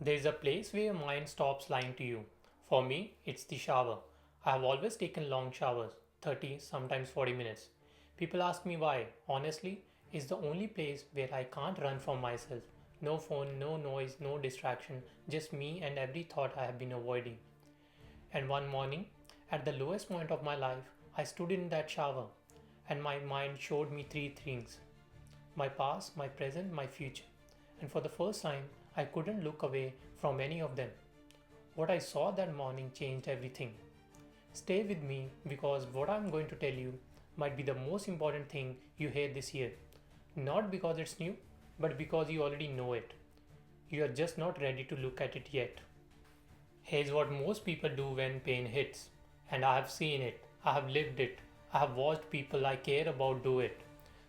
There's a place where your mind stops lying to you. For me, it's the shower. I have always taken long showers, 30, sometimes 40 minutes. People ask me why. Honestly, it's the only place where I can't run from myself. No phone, no noise, no distraction, just me and every thought I have been avoiding. And one morning, at the lowest point of my life, I stood in that shower and my mind showed me three things: my past, my present, my future. And for the first time, I couldn't look away from any of them. What I saw that morning changed everything. Stay with me because what I'm going to tell you might be the most important thing you hear this year. Not because it's new, but because you already know it. You are just not ready to look at it yet. Here's what most people do when pain hits. And I have seen it, I have lived it, I have watched people I care about do it.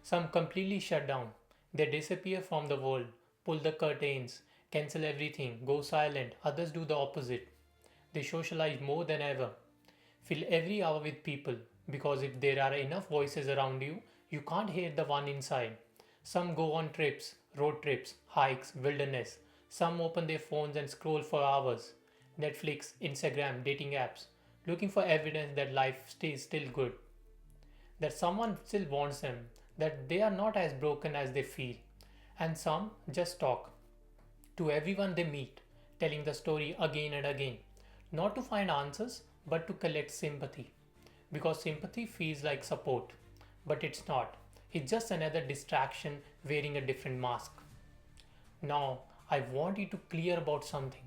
Some completely shut down. They disappear from the world, pull the curtains, cancel everything, go silent. Others do the opposite. They socialize more than ever, fill every hour with people, because if there are enough voices around you, you can't hear the one inside. Some go on trips, road trips, hikes, wilderness. Some open their phones and scroll for hours. Netflix, Instagram, dating apps, looking for evidence that life stays still good, that someone still wants them, that they are not as broken as they feel. And some just talk to everyone they meet, telling the story again and again, not to find answers, but to collect sympathy. Because sympathy feels like support, but it's not. It's just another distraction wearing a different mask. Now, I want you to clear about something.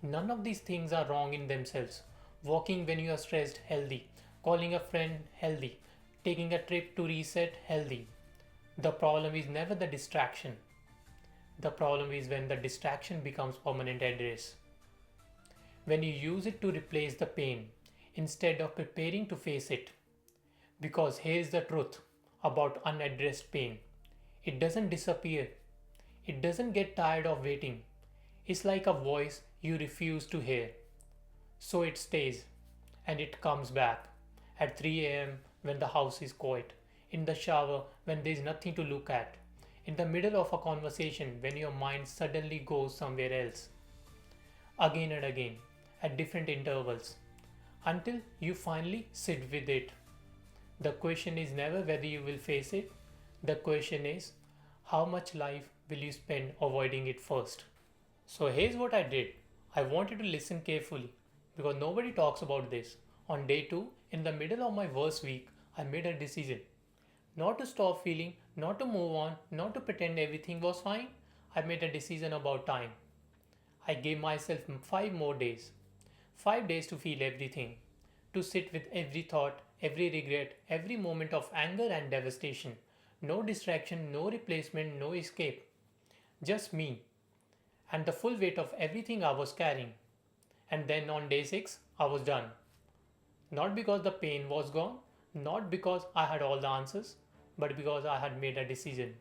None of these things are wrong in themselves. Walking when you are stressed, healthy. Calling a friend, healthy. Taking a trip to reset, healthy. The problem is never the distraction. The problem is when the distraction becomes permanent address. When you use it to replace the pain instead of preparing to face it. Because here's the truth about unaddressed pain: it doesn't disappear, it doesn't get tired of waiting. It's like a voice you refuse to hear. So it stays and it comes back at 3 a.m. when the house is quiet, in the shower when there's nothing to look at, in the middle of a conversation when your mind suddenly goes somewhere else, again and again, at different intervals, until you finally sit with it. The question is never whether you will face it, the question is how much life will you spend avoiding it first. So here's what I did. I wanted to listen carefully because nobody talks about this. On day 2, in the middle of my worst week, I made a decision. Not to stop feeling, not to move on, not to pretend everything was fine. I made a decision about time. I gave myself 5 more days. 5 days to feel everything. To sit with every thought, every regret, every moment of anger and devastation. No distraction, no replacement, no escape. Just me and the full weight of everything I was carrying. And then on day 6, I was done. Not because the pain was gone, not because I had all the answers, but because I had made a decision.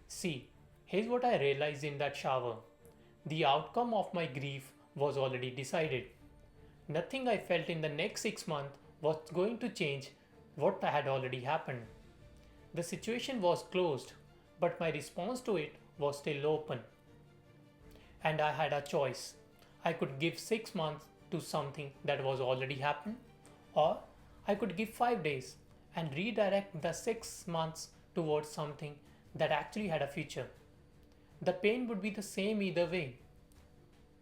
See, here's what I realized in that shower. The outcome of my grief was already decided. Nothing I felt in the next 6 months was going to change what had already happened. The situation was closed, but my response to it was still open. And I had a choice. I could give 6 months to something that was already happened, or I could give 5 days and redirect the 6 months towards something that actually had a future. The pain would be the same either way,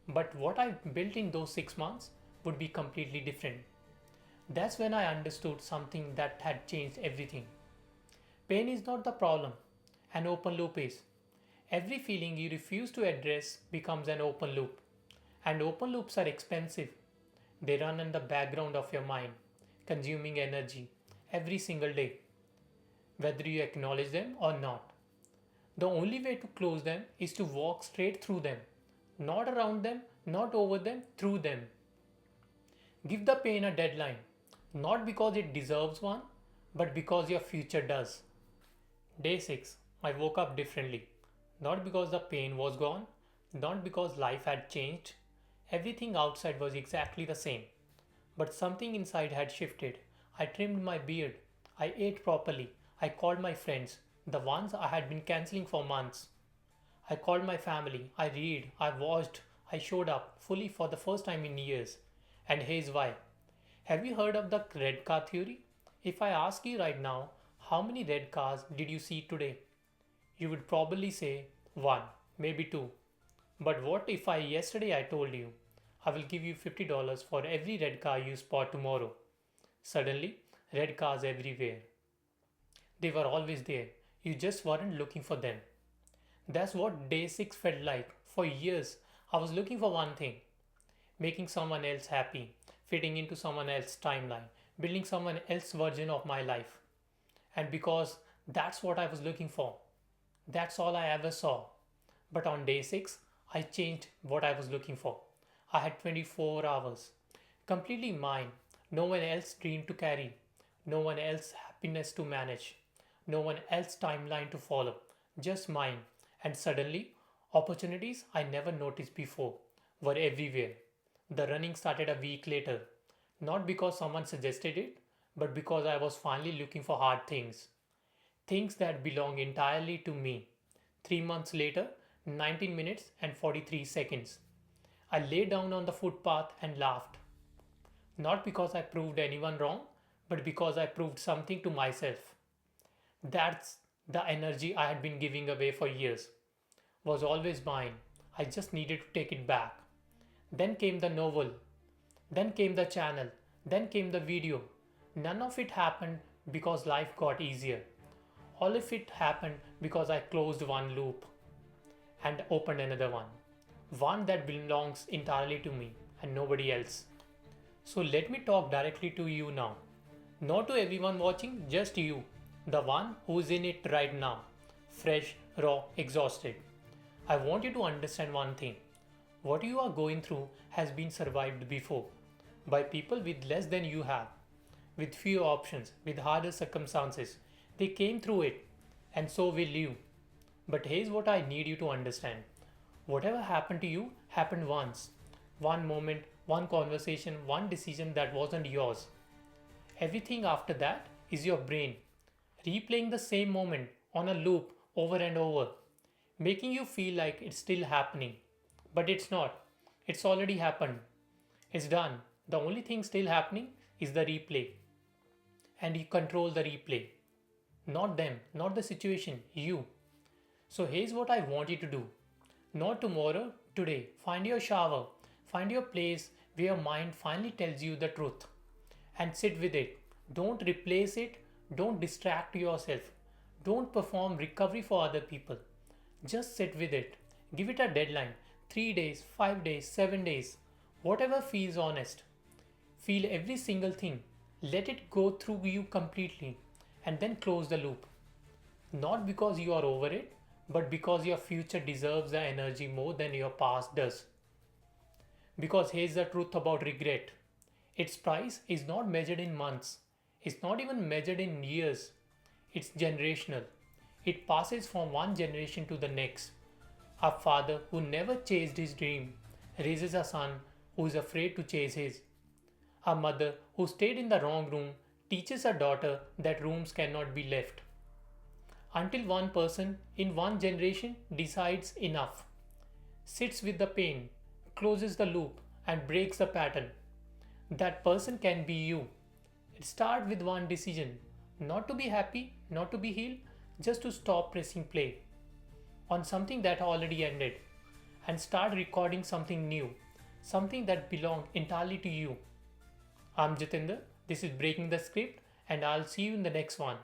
but what I built in those 6 months would be completely different. That's when I understood something that had changed everything. Pain is not the problem, an open loop is. Every feeling you refuse to address becomes an open loop. And open loops are expensive. They run in the background of your mind, consuming energy every single day, whether you acknowledge them or not. The only way to close them is to walk straight through them, not around them, not over them, through them. Give the pain a deadline, not because it deserves one, but because your future does. Day 6, I woke up differently. Not because the pain was gone, not because life had changed. Everything outside was exactly the same. But something inside had shifted. I trimmed my beard. I ate properly. I called my friends, the ones I had been cancelling for months. I called my family. I read. I watched. I showed up fully for the first time in years. And here's why. Have you heard of the red car theory? If I ask you right now, how many red cars did you see today? You would probably say one, maybe two. But what if yesterday I told you, I will give you $50 for every red car you spot tomorrow? Suddenly, red cars everywhere. They were always there. You just weren't looking for them. That's what day 6 felt like. For years, I was looking for one thing: making someone else happy, fitting into someone else's timeline, building someone else's version of my life. And because that's what I was looking for, that's all I ever saw. But on day 6, I changed what I was looking for. I had 24 hours, completely mine, no one else's dream to carry, no one else's happiness to manage, no one else's timeline to follow, just mine. And suddenly, opportunities I never noticed before were everywhere. The running started a week later, not because someone suggested it, but because I was finally looking for hard things, things that belong entirely to me. 3 months later, 19 minutes and 43 seconds, I lay down on the footpath and laughed. Not because I proved anyone wrong, but because I proved something to myself. That's the energy I had been giving away for years, was always mine. I just needed to take it back. Then came the novel, then came the channel, then came the video. None of it happened because life got easier. All of it happened because I closed one loop and opened another one. One that belongs entirely to me and nobody else. So let me talk directly to you now. Not to everyone watching, just you, the one who's in it right now, fresh, raw, exhausted. I want you to understand one thing. What you are going through has been survived before by people with less than you have, with few options, with harder circumstances. They came through it, and so will you. But here's what I need you to understand. Whatever happened to you happened once. One moment, one conversation, one decision that wasn't yours. Everything after that is your brain replaying the same moment on a loop over and over, making you feel like it's still happening. But it's not. It's already happened. It's done. The only thing still happening is the replay. And you control the replay. Not them, not the situation, you. So here's what I want you to do. Not tomorrow, today. Find your shower. Find your place where your mind finally tells you the truth. And sit with it. Don't replace it. Don't distract yourself. Don't perform recovery for other people. Just sit with it. Give it a deadline. 3 days, 5 days, 7 days. Whatever feels honest. Feel every single thing. Let it go through you completely. And then close the loop. Not because you are over it, but because your future deserves the energy more than your past does. Because here's the truth about regret. Its price is not measured in months. It's not even measured in years. It's generational. It passes from one generation to the next. A father who never chased his dream raises a son who is afraid to chase his. A mother who stayed in the wrong room teaches a daughter that rooms cannot be left. Until one person in one generation decides enough, sits with the pain, closes the loop, and breaks the pattern. That person can be you. It starts with one decision: not to be happy, not to be healed, just to stop pressing play on something that already ended and start recording something new, something that belongs entirely to you. I'm Jitinder, this is Breaking the Script, and I'll see you in the next one.